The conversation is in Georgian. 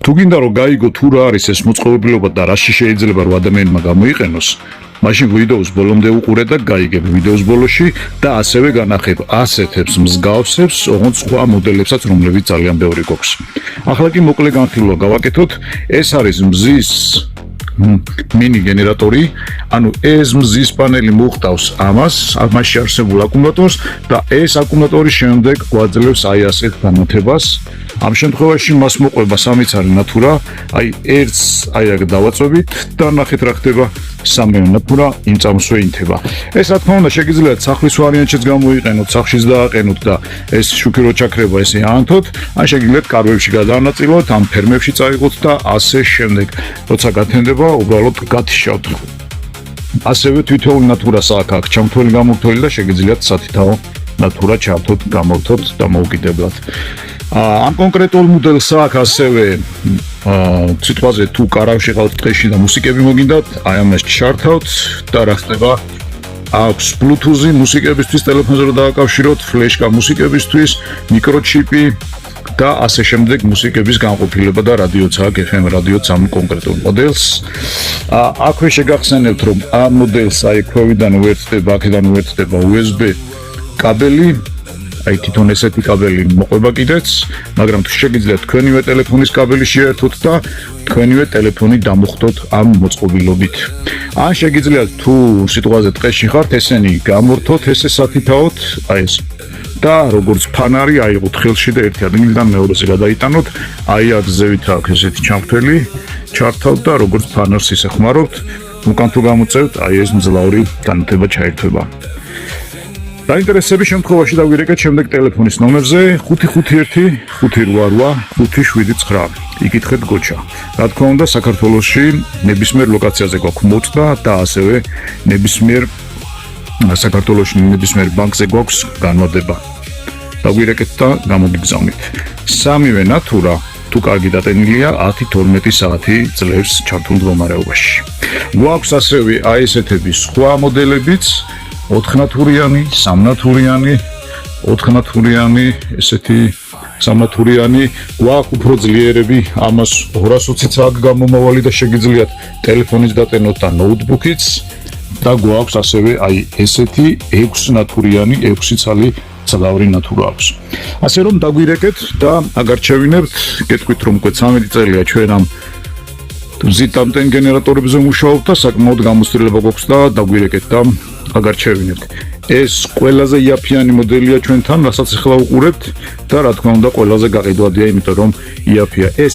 თუ გინდა რომ გაიგო თუ რა არის ეს მოწყობილობა და რაში შეიძლება რომ ადამიანმა გამოიყენოს, მაშინ ვიდეოს ბოლომდე უყურე და გაიგებ ვიდეოს ბოლოში და ასევე განახებ ასეთებს მსგავსებს, ოღონდ სხვა მოდელებსაც, რომლებიც ძალიან ბევრი გვაქვს. ახლა კი მოკლე განხილვა გავაკეთოთ. ეს არის მზის mini generatori, ანუ ეს მზის პანელი მოხდავს ამაში არსებულ აკუმულატორს და ეს აკუმულატორი შემდეგ გვაძლევს აი ასეთ განათებას. ამ შემთხვევაში მას მოყვება სამიცარი ნათურა, აი ერთს აი აქ დავაწვევით და ნახეთ რა ხდება, სამივე ნათურა იმ წამსვე ინთება. ეს რა თქმა უნდა შეგიძლიათ სახლის ვარიანტშიც გამოიყენოთ, სახლშიც დააყენოთ და ეს შუქი რო ჩაქრება ესე აანთოთ, ან შეგიძლიათ კარვებში გადაანაწილოთ, ამ ფერმებში წაიღოთ და ასე შემდეგ, როცა გათენდება, უბრალოდ გათიშავთ. ასევე თითოეული ნათურას აქვს ჩამთველი გამორთველი და შეგიძლიათ სათითაო ნათურა ჩართოთ, გამორთოთ და მოუკიდებლად. ამ კონკრეტულ მოდელს აქვს ასევე სიტყვაზე თუ კარავში ყავთ ტყეში და მუსიკები მოგინდათ, აი ამას ჩართავთ და რა ხდება? აქვს Bluetooth-ი მუსიკებისთვის, ტელეფონზე რომ დააკავშიროთ, ფლეშკა მუსიკებისთვის, მიკროჩიპი და ასე შემდეგ მუსიკების განყოფილება და რადიოც აქვს, FM რადიოც ამ კონკრეტულ მოდელს. აქვე შეგახსენებთ, რომ ამ მოდელს აი ქვევიდან უერთდება, აქედან უერთდება USB კაბელი. აი თვითონ ესეთი კაბელი მოყვება კიდეც, მაგრამ თუ შეგიძლიათ თქვენივე ტელეფონის კაბელი შეერთოთ და თქვენივე ტელეფონი დამუხტოთ ამ მოწყობილობით. ან შეგიძლიათ თუ სიტყვაზე ტყეში ხართ, ესენი გამორთოთ, ესე სათითაოთ, აი ეს. და როგორც ფანარი აიღოთ ხელში და ერთი ადგილიდან მეორეზე გადაიტანოთ, აი აქ ზევით აქვს ესეთი ჩამთველი, ჩართავთ და როგორც ფანარს ისე ხმარობთ, უკან თუ გამოწევთ, აი ეს მძლავრი განათება ჩაერთვება. დაინტერესების შემთხვევაში დავირეკეთ შემდეგ ტელეფონის ნომერზე 551 588 579. იკითხეთ გოჩა. რა თქმა უნდა, საქართველოში ნებისმიერ ლოკაციაზე გვაქვს მოწდა და ასევე საქართველოში ნებისმიერ ბანკზე გვაქვს განმადება. დავირეკეთ და გამოგიგზავნით. სამივე ნათურა თუ კარგი დატენილია 10-12 საათი ძლევს ჩართულ მდგომარეობაში. გვაქვს ასევე აი ესეთები სხვა მოდელებიც 4 ნათურიანი, 3 ნათურიანი, 4 ნათურიანი, ესეთი 3 ნათურიანი, გვაქვს უფრო ძლიერები, ამას 220-იც აქვს გამომავალი და შეგიძლიათ ტელეფონის დატენოთ და ნოუთბუქიც და გვაქვს ასევე აი ესეთი 6 ნათურიანი, 6 ცალი ძლავრი ნათურა აქვს. ასე რომ დაგვირეკეთ და აგარ შევინებთ, გეტყვით რომ უკვე 13 წელია ჩვენ ამ მზით-დამტენ გენერატორებზე მუშაობთ და საკმაოდ გამოცდილება გვაქვს და დაგვირეკეთ და აგარ შევინებთ. ეს ყველაზე იაფიანი მოდელია ჩვენთან, რასაც ახლა უყურებთ და რა თქმა უნდა ყველაზე გაყიდვადია, იმიტომ რომ იაფია. ეს